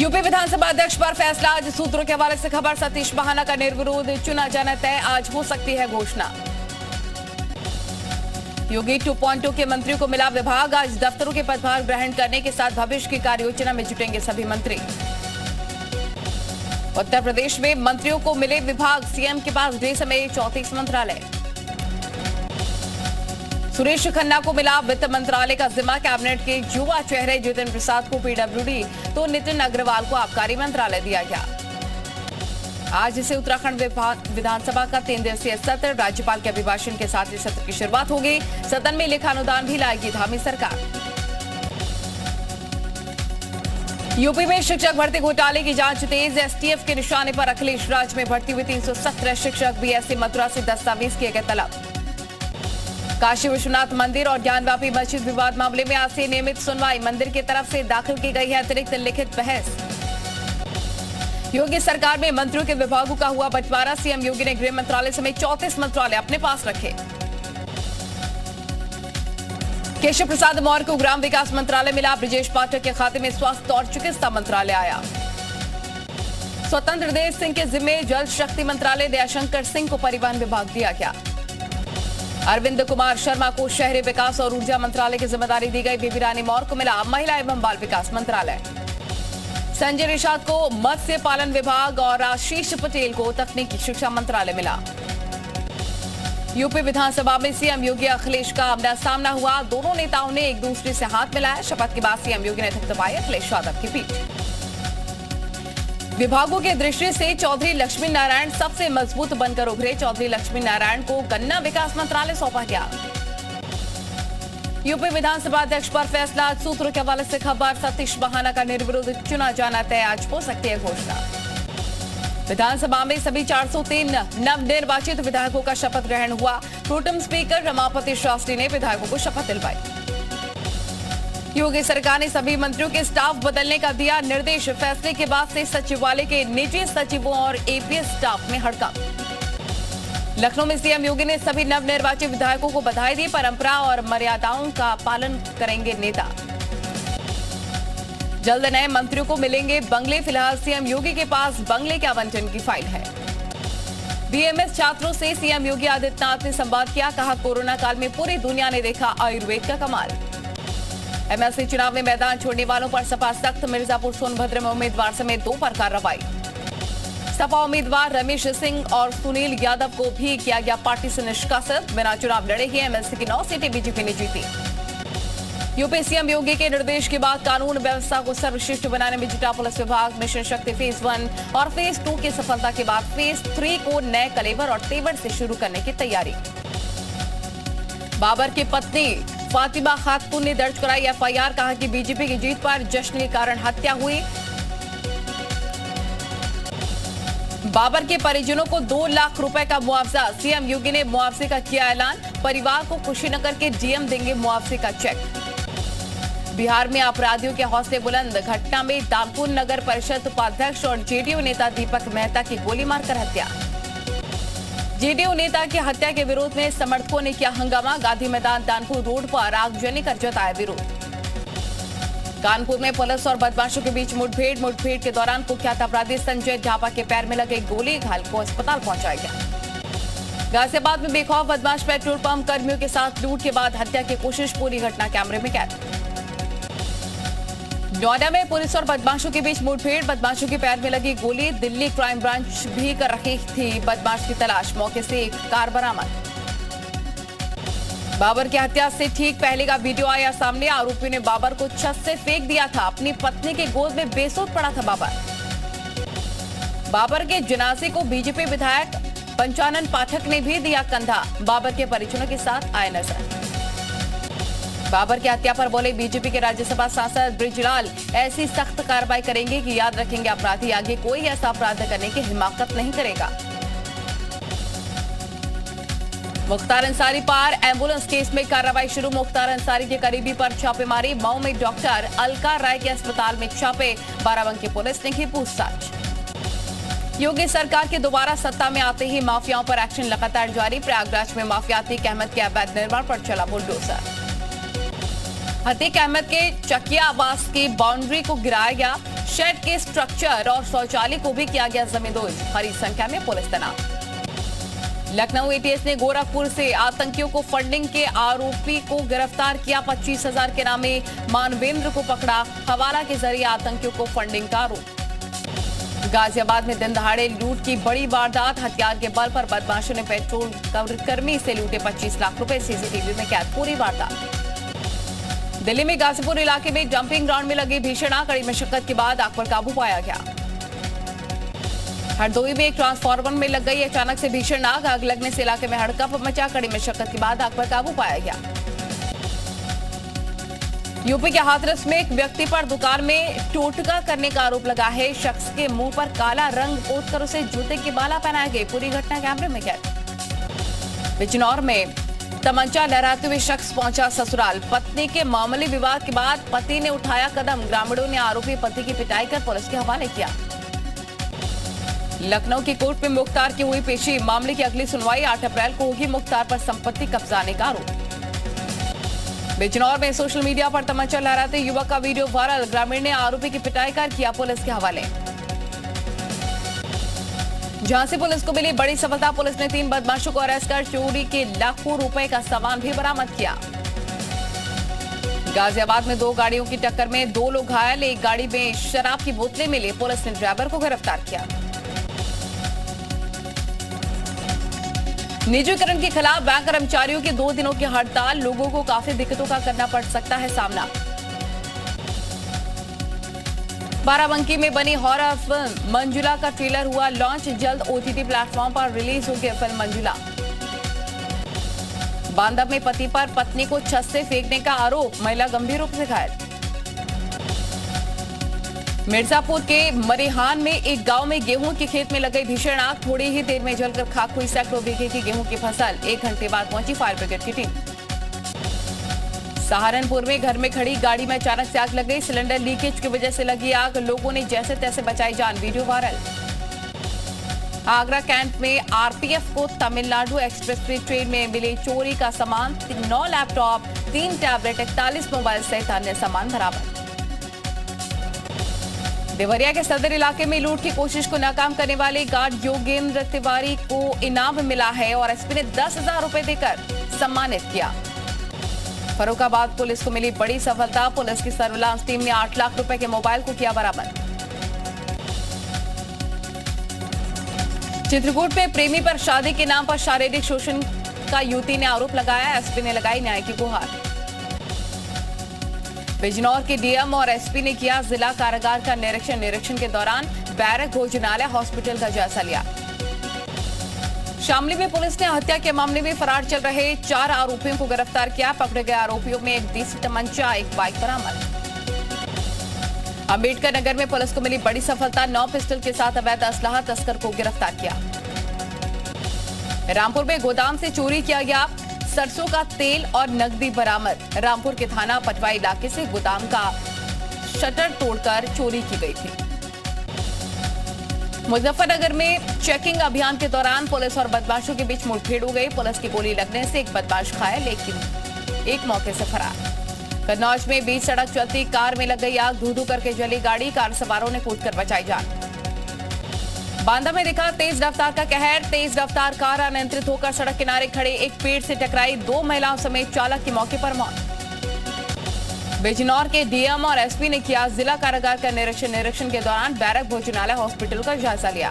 UP विधानसभा अध्यक्ष पर फैसला। आज सूत्रों के हवाले से खबर। सतीश महाना का निर्विरोध चुना जाना तय। आज हो सकती है घोषणा। योगी 2.0 के मंत्रियों को मिला विभाग। आज दफ्तरों के पदभार ग्रहण करने के साथ भविष्य की कार्य योजना में जुटेंगे सभी मंत्री। उत्तर प्रदेश में मंत्रियों को मिले विभाग। सीएम के पास गृह समेत 34 मंत्रालय। सुरेश खन्ना को मिला वित्त मंत्रालय का जिम्मा। कैबिनेट के युवा चेहरे जितिन प्रसाद को पीडब्ल्यूडी तो नितिन अग्रवाल को आबकारी मंत्रालय दिया गया। आज से उत्तराखंड विधानसभा का 3 दिवसीय सत्र। राज्यपाल के अभिभाषण के साथ इस सत्र की शुरुआत होगी। सदन में लेखानुदान भी लाएगी धामी सरकार। यूपी में शिक्षक भर्ती घोटाले की जांच तेज। एसटीएफ के निशाने पर अखिलेश राज में भर्ती हुए 317 शिक्षक। बीएससी मथुरा से दस्तावेज किए गए तलब। काशी विश्वनाथ मंदिर और ज्ञानवापी मस्जिद विवाद मामले में आज से नियमित सुनवाई। मंदिर की तरफ से दाखिल की गई है अतिरिक्त लिखित बहस। योगी सरकार में मंत्रियों के विभागों का हुआ बंटवारा। सीएम योगी ने गृह मंत्रालय समेत 34 मंत्रालय अपने पास रखे। केशव प्रसाद मौर्य को ग्राम विकास मंत्रालय मिला। ब्रजेश पाठक के खाते में स्वास्थ्य और चिकित्सा मंत्रालय आया। स्वतंत्र देव सिंह के जिम्मे जल शक्ति मंत्रालय। दयाशंकर सिंह को परिवहन विभाग दिया गया। अरविंद कुमार शर्मा को शहरी विकास और ऊर्जा मंत्रालय की जिम्मेदारी दी गई। बेबी रानी मौर्य को मिला महिला एवं बाल विकास मंत्रालय। संजय निषाद को मत्स्य पालन विभाग और आशीष पटेल को तकनीकी शिक्षा मंत्रालय मिला। यूपी विधानसभा में सीएम योगी अखिलेश का आमना सामना हुआ। दोनों नेताओं ने एक दूसरे से हाथ मिलाया। शपथ के बाद सीएम योगी ने थपथपाई अखिलेश यादव की पीठ। विभागों की दृष्टि से चौधरी लक्ष्मी नारायण सबसे मजबूत बनकर उभरे। चौधरी लक्ष्मी नारायण को गन्ना विकास मंत्रालय सौंपा गया। यूपी विधानसभा अध्यक्ष पर फैसला। सूत्रों के हवाले से खबर। सतीश महाना का निर्विरोध चुना जाना तय। आज हो सकती है घोषणा। विधानसभा में सभी 403 नवनिर्वाचित विधायकों का शपथ ग्रहण हुआ। प्रोटेम स्पीकर रमापति शास्त्री ने विधायकों को शपथ दिलवाई। योगी सरकार ने सभी मंत्रियों के स्टाफ बदलने का दिया निर्देश। फैसले के बाद से सचिवालय के निजी सचिवों और एपीएस स्टाफ में हड़कंप। लखनऊ में सीएम योगी ने सभी नवनिर्वाचित विधायकों को बधाई दी। परंपरा और मर्यादाओं का पालन करेंगे नेता। जल्द नए मंत्रियों को मिलेंगे बंगले। फिलहाल सीएम योगी के पास बंगले के आवंटन की फाइल है। बीएमएस छात्रों से सीएम योगी आदित्यनाथ ने संवाद किया। कहा, कोरोना काल में पूरी दुनिया ने देखा आयुर्वेद का कमाल। एमएलसी चुनाव में मैदान छोड़ने वालों पर सपा सख्त। मिर्जापुर सोनभद्र में उम्मीदवार समेत 2 पर कार्रवाई। सपा उम्मीदवार रमेश सिंह और सुनील यादव को भी किया गया पार्टी से निष्कासित। बिना चुनाव लड़े ही एमएलसी की 9 सीटें बीजेपी ने जीती। यूपी सीएम योगी के निर्देश के बाद कानून व्यवस्था को सर्वश्रेष्ठ बनाने में जुटा पुलिस विभाग। मिशन शक्ति फेज 1 और फेज 2 की सफलता के बाद फेज 3 को नए कलेवर और तेवर से शुरू करने की तैयारी। बाबर की पत्नी फातिमा खातून ने दर्ज कराई एफआईआर। कहा कि बीजेपी की जीत पर जश्न के कारण हत्या हुई। बाबर के परिजनों को 2 लाख रुपए का मुआवजा। सीएम योगी ने मुआवजे का किया ऐलान। परिवार को कुशीनगर के डीएम देंगे मुआवजे का चेक। बिहार में अपराधियों के हौसले बुलंद। घटना में दानपुर नगर परिषद उपाध्यक्ष और जेडीयू नेता दीपक मेहता की गोली मारकर हत्या। जेडीयू नेता की हत्या के विरोध में समर्थकों ने किया हंगामा। गांधी मैदान दानपुर रोड पर आगजनी कर जताया विरोध। कानपुर में पुलिस और बदमाशों के बीच मुठभेड़ के दौरान कुख्यात अपराधी संजय ढापा के पैर में लगे गोली। घायल को अस्पताल पहुंचाया गया। गाजियाबाद में बेखौफ बदमाश पेट्रोल पंप कर्मियों के साथ लूट के बाद हत्या की कोशिश। पूरी घटना कैमरे में कैद। नोएडा में पुलिस और बदमाशों के बीच मुठभेड़। बदमाशों के पैर में लगी गोली। दिल्ली क्राइम ब्रांच भी कर रही थी बदमाश की तलाश। मौके से एक कार बरामद। बाबर की हत्या से ठीक पहले का वीडियो आया सामने। आरोपी ने बाबर को छत से फेंक दिया था। अपनी पत्नी की गोद में बेसुध पड़ा था बाबर के जनाजे को बीजेपी विधायक पंचानन पाठक ने भी दिया कंधा। बाबर के परिजनों के साथ आए नजर। बाबर की हत्या पर बोले बीजेपी के राज्यसभा सांसद बृजलाल, ऐसी सख्त कार्रवाई करेंगे कि याद रखेंगे अपराधी आगे कोई ऐसा अपराध करने की हिमाकत नहीं करेगा। मुख्तार अंसारी पर एम्बुलेंस केस में कार्रवाई शुरू। मुख्तार अंसारी के करीबी पर छापेमारी। मऊ में डॉक्टर अलका राय के अस्पताल में छापे। बाराबंकी पुलिस ने की पूछताछ। योगी सरकार के दोबारा सत्ता में आते ही माफियाओं पर एक्शन लगातार जारी। प्रयागराज में माफिया अतीक अहमद के अवैध निर्माण पर चला बुलडोजर। अतीक अहमद के चकिया आवास की बाउंड्री को गिराया गया। शेड के स्ट्रक्चर और शौचालय को भी किया गया जमींदोज। बड़ी संख्या में पुलिस तैनात। लखनऊ एटीएस ने गोरखपुर से आतंकियों को फंडिंग के आरोपी को गिरफ्तार किया। 25,000 के नामे मानवेंद्र को पकड़ा। हवाला के जरिए आतंकियों को फंडिंग का आरोप। गाजियाबाद में दिन दहाड़े लूट की बड़ी वारदात। हथियार के बल पर बदमाशों ने पेट्रोल कर्मी से लूटे 25 लाख रुपए। सीसीटीवी में कैद पूरी वारदात। दिल्ली में गाजीपुर इलाके में डंपिंग ग्राउंड में लगी भीषण आग। कड़ी मशक्कत के बाद आग पर काबू पाया गया। हरदोई में एक ट्रांसफार्मर में लग गई अचानक से भीषण आग। आग लगने से इलाके में हड़कंप मचा। कड़ी मशक्कत के बाद आग पर काबू पाया गया। यूपी के हाथरस में एक व्यक्ति पर दुकान में टोटका करने का आरोप लगा है। शख्स के मुंह पर काला रंग पोतकर उसे जूते की माला पहनाई गई। पूरी घटना कैमरे में कैद। बिजनौर में तमंचा लहराते हुए शख्स पहुंचा ससुराल। पत्नी के मामूली विवाद के बाद पति ने उठाया कदम। ग्रामीणों ने आरोपी पति की पिटाई कर पुलिस के हवाले किया। लखनऊ की कोर्ट में मुख्तार की हुई पेशी। मामले की अगली सुनवाई 8 अप्रैल को होगी। मुख्तार पर संपत्ति कब्जाने का आरोप। बिजनौर में सोशल मीडिया पर तमंचा लहराते युवक का वीडियो वायरल। ग्रामीण ने आरोपी की पिटाई कर किया पुलिस के हवाले। झांसी पुलिस को मिली बड़ी सफलता। पुलिस ने 3 बदमाशों को अरेस्ट कर चोरी के लाखों रुपए का सामान भी बरामद किया। गाजियाबाद में 2 गाड़ियों की टक्कर में 2 लोग घायल। एक गाड़ी में शराब की बोतलें मिली। पुलिस ने ड्राइवर को गिरफ्तार किया। निजीकरण के खिलाफ बैंक कर्मचारियों की 2 दिनों की हड़ताल। लोगों को काफी दिक्कतों का करना पड़ सकता है सामना। बाराबंकी में बनी हॉरर फिल्म मंजुला का ट्रेलर हुआ लॉन्च। जल्द ओटीटी प्लेटफॉर्म पर रिलीज होगी फिल्म मंजुला। बांधव में पति पर पत्नी को छत से फेंकने का आरोप। महिला गंभीर रूप से घायल। मिर्जापुर के मरेहान में एक गांव में गेहूं के खेत में लग गई भीषण आग। थोड़ी ही देर में जलकर खाक हुई सैकड़ों बीघे की गेहूं की फसल। 1 घंटे बाद पहुंची फायर ब्रिगेड की टीम। सहारनपुर में घर में खड़ी गाड़ी में अचानक से आग लग गई। सिलेंडर लीकेज की वजह से लगी आग। लोगों ने जैसे तैसे बचाई जान। Video viral. आगरा कैंट में आरपीएफ को तमिलनाडु एक्सप्रेस ट्रेन में मिले चोरी का सामान। 9 लैपटॉप, 3 टैबलेट, 41 मोबाइल सहित अन्य सामान बरामद। देवरिया के सदर इलाके में लूट की कोशिश को नाकाम करने वाले गार्ड योगेंद्र तिवारी को इनाम मिला है और एसपी ने 10,000 रुपए देकर सम्मानित किया। फर्रुखाबाद पुलिस को मिली बड़ी सफलता। पुलिस की सर्विलांस टीम ने 8 लाख रुपए के मोबाइल को किया बरामद। चित्रकूट में प्रेमी पर शादी के नाम पर शारीरिक शोषण का युवती ने आरोप लगाया। एसपी ने लगाई न्याय की गुहार। बिजनौर के डीएम और एसपी ने किया जिला कारागार का निरीक्षण के दौरान बैरक भोजनालय हॉस्पिटल का जायजा लिया। शामली में पुलिस ने हत्या के मामले में फरार चल रहे 4 आरोपियों को गिरफ्तार किया। पकड़े गए आरोपियों में एक देसी तमंचा, एक बाइक बरामद। अंबेडकर नगर में पुलिस को मिली बड़ी सफलता। 9 पिस्टल के साथ अवैध असलाह तस्कर को गिरफ्तार किया। रामपुर में गोदाम से चोरी किया गया सरसों का तेल और नकदी बरामद। रामपुर के थाना पटवा इलाके से गोदाम का शटर तोड़कर चोरी की गई थी। मुजफ्फरनगर में चेकिंग अभियान के दौरान पुलिस और बदमाशों के बीच मुठभेड़ हो गई। पुलिस की गोली लगने से एक बदमाश घायल, लेकिन एक मौके से फरार। कन्नौज में बीच सड़क चलती कार में लग गई आग। धू-धू करके जली गाड़ी। कार सवारों ने कूदकर बचाई जान। बांदा में दिखा तेज रफ्तार का कहर। तेज रफ्तार कार अनियंत्रित होकर सड़क किनारे खड़े एक पेड़ से टकराई। 2 महिलाओं समेत चालक की मौके पर मौत। बिजनौर के डीएम और एसपी ने किया जिला कारागार का निरीक्षण के दौरान बैरक भोजनालय हॉस्पिटल का जायजा लिया।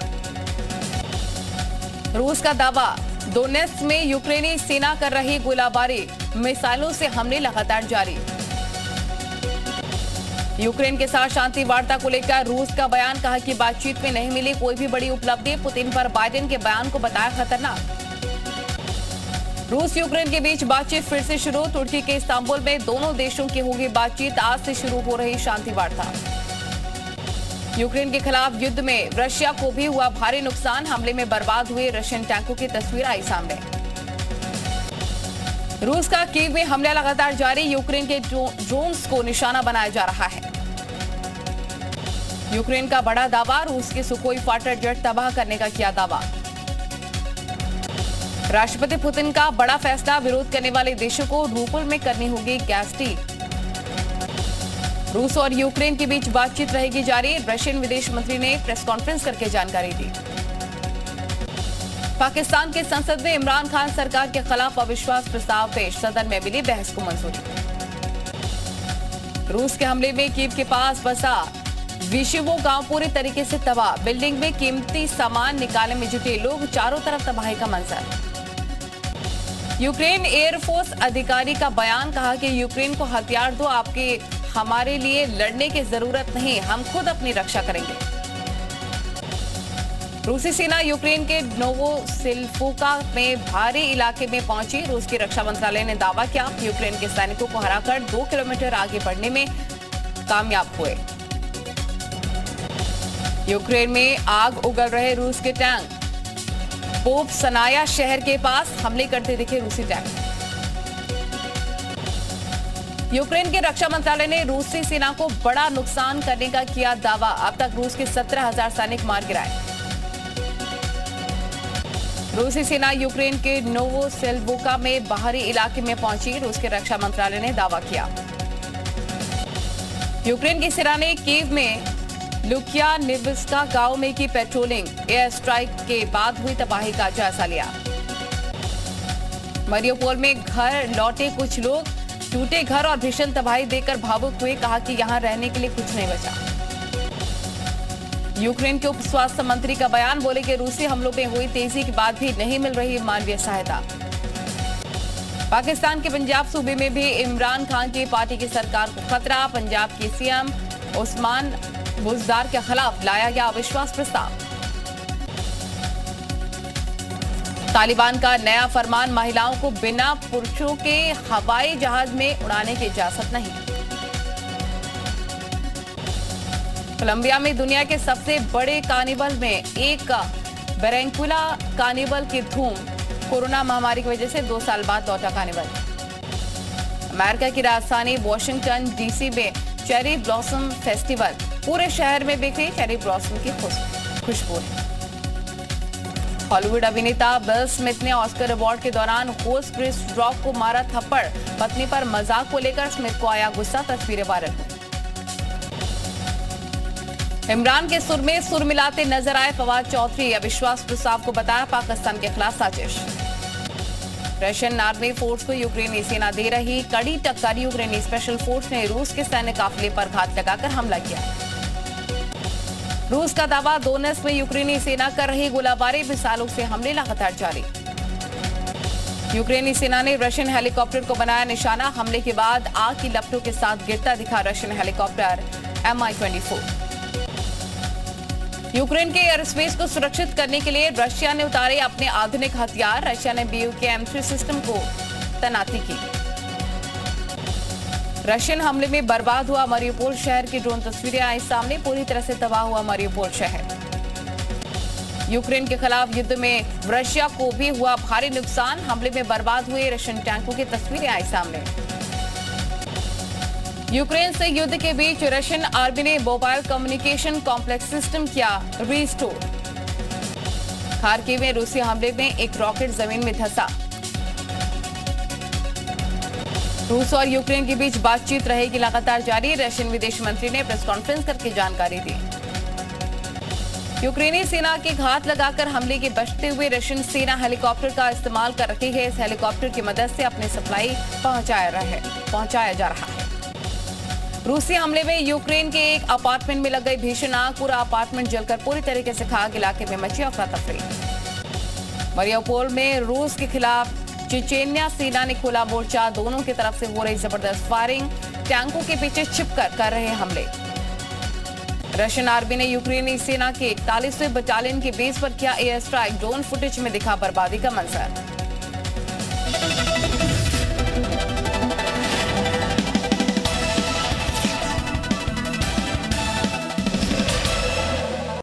रूस का दावा, डोनेत्स्क में यूक्रेनी सेना कर रही गोलाबारी। मिसाइलों से हमले लगातार जारी। यूक्रेन के साथ शांति वार्ता को लेकर रूस का बयान। कहा कि बातचीत में नहीं मिली कोई भी बड़ी उपलब्धि। पुतिन पर बाइडेन के बयान को बताया खतरनाक। रूस यूक्रेन के बीच बातचीत फिर से शुरू। तुर्की के इस्तांबुल में दोनों देशों की होगी बातचीत। आज से शुरू हो रही शांति वार्ता। यूक्रेन के खिलाफ युद्ध में रशिया को भी हुआ भारी नुकसान। हमले में बर्बाद हुए रशियन टैंकों की तस्वीर आई सामने। रूस का कीव में हमला लगातार जारी। यूक्रेन के ड्रोन्स को निशाना बनाया जा रहा है। यूक्रेन का बड़ा दावा, रूस के सुखोई फाइटर जेट तबाह करने का किया दावा। राष्ट्रपति पुतिन का बड़ा फैसला, विरोध करने वाले देशों को रूबल में करनी होगी गैस डील। रूस और यूक्रेन के बीच बातचीत रहेगी जारी। रशियन विदेश मंत्री ने प्रेस कॉन्फ्रेंस करके जानकारी दी। पाकिस्तान की संसद में इमरान खान सरकार के खिलाफ अविश्वास प्रस्ताव पेश, सदन में मिली बहस को मंजूरी। रूस के हमले में कीव के पास बसा विशिवो गांव पूरी तरीके से तबाह, बिल्डिंग में कीमती सामान निकालने में जुटे लोग, चारों तरफ तबाही का मंजर। यूक्रेन एयरफोर्स अधिकारी का बयान, कहा कि यूक्रेन को हथियार दो, आपके हमारे लिए लड़ने की जरूरत नहीं, हम खुद अपनी रक्षा करेंगे। रूसी सेना यूक्रेन के नोवोसिल्फोका में भारी इलाके में पहुंची। रूस के रक्षा मंत्रालय ने दावा किया यूक्रेन के सैनिकों को हराकर 2 किलोमीटर आगे बढ़ने में कामयाब हुए। यूक्रेन में आग उगल रहे रूस के टैंक, पोप सनाया शहर के पास हमले करते दिखे रूसी टैंक। यूक्रेन के रक्षा मंत्रालय ने रूसी सेना को बड़ा नुकसान करने का किया दावा। अब तक रूस के 17,000 सैनिक मार गिराए। रूसी सेना यूक्रेन के नोवोसिल्फोका में बाहरी इलाके में पहुंची। रूस के रक्षा मंत्रालय ने दावा किया यूक्रेन की सेना ने कीव में लुकियानिव्स्का गांव में की पेट्रोलिंग। एयर स्ट्राइक के बाद हुई तबाही का जायजा लिया। मरियोपोल में घर लौटे कुछ लोग टूटे घर और भीषण तबाही देखकर भावुक हुए, कहा कि यहां रहने के लिए कुछ नहीं बचा। यूक्रेन के उप स्वास्थ्य मंत्री का बयान, बोले कि रूसी हमलों में हुई तेजी के बाद भी नहीं मिल रही मानवीय सहायता। पाकिस्तान के पंजाब सूबे में भी इमरान खान की पार्टी की सरकार को खतरा। पंजाब के सीएम उस्मान बुज़दार के खिलाफ लाया गया अविश्वास प्रस्ताव। तालिबान का नया फरमान, महिलाओं को बिना पुरुषों के हवाई जहाज में उड़ाने की इजाजत नहीं। कोलंबिया में दुनिया के सबसे बड़े कार्निवल में एक बैरैंकुला कार्निवल की धूम। कोरोना महामारी की वजह से 2 साल बाद लौटा कार्निवल। अमेरिका की राजधानी वॉशिंगटन डीसी में चेरी ब्लॉसम फेस्टिवल, पूरे शहर में बिखरी चेरी ब्लॉसम की खुशबू। हॉलीवुड अभिनेता बिल स्मिथ ने ऑस्कर अवार्ड के दौरान होस्ट क्रिस रॉक को मारा थप्पड़। पत्नी पर मजाक को लेकर स्मिथ को आया गुस्सा, तस्वीरें वायरल हुई। इमरान के सुर में सुर मिलाते नजर आए फवाद चौधरी। अविश्वास प्रस्ताव को बताया पाकिस्तान के खिलाफ साजिश। रशियन आर्मी फोर्स को यूक्रेनी सेना दे रही कड़ी टक्कर। यूक्रेनी स्पेशल फोर्स ने रूस के सैन्य काफिले पर घात लगाकर हमला किया। रूस का दावा, दोनेत्स्क में यूक्रेनी सेना कर रही गोलाबारी, मिसाइलों से हमले लगातार जारी। यूक्रेनी सेना ने रशियन हेलीकॉप्टर को बनाया निशाना। हमले के बाद आग की लपटों के साथ गिरता दिखा रशियन हेलीकॉप्टर Mi-24। यूक्रेन के एयर स्पेस को सुरक्षित करने के लिए रशिया ने उतारे अपने आधुनिक हथियार। रशिया ने BUK M3 सिस्टम को तैनाती की। रशियन हमले में बर्बाद हुआ मरियोपोल शहर की ड्रोन तस्वीरें आई सामने। पूरी तरह से तबाह हुआ मरियोपोल शहर। यूक्रेन के खिलाफ युद्ध में रशिया को भी हुआ भारी नुकसान। हमले में बर्बाद हुए रशियन टैंकों की तस्वीरें आई सामने। यूक्रेन से युद्ध के बीच रशियन आर्मी ने मोबाइल कम्युनिकेशन कॉम्प्लेक्स सिस्टम किया रीस्टोर। खार्किव में रूसी हमले में एक रॉकेट जमीन में धंसा। रूस और यूक्रेन के बीच बातचीत रहेगी लगातार जारी। रशियन विदेश मंत्री ने प्रेस कॉन्फ्रेंस करके जानकारी दी। यूक्रेनी सेना के घात लगाकर हमले के बचते हुए रशियन सेना हेलीकॉप्टर का इस्तेमाल कर रही है। इस हेलीकॉप्टर की मदद से अपनी सप्लाई पहुंचाया जा रहा है। रूसी हमले में यूक्रेन के एक अपार्टमेंट में लग गई भीषण आग। पूरा अपार्टमेंट जलकर पूरी तरीके से खाक। इलाके में मची अफरा तफरी। मरियोपोल में रूस के खिलाफ चेचेनिया सेना ने खोला मोर्चा। दोनों की तरफ से हो रही जबरदस्त फायरिंग। टैंकों के पीछे छिपकर कर रहे हमले। रशियन आर्मी ने यूक्रेनी सेना के 41वें बटालियन की बेस पर किया एयर स्ट्राइक। ड्रोन फुटेज में दिखा बर्बादी का मंजर।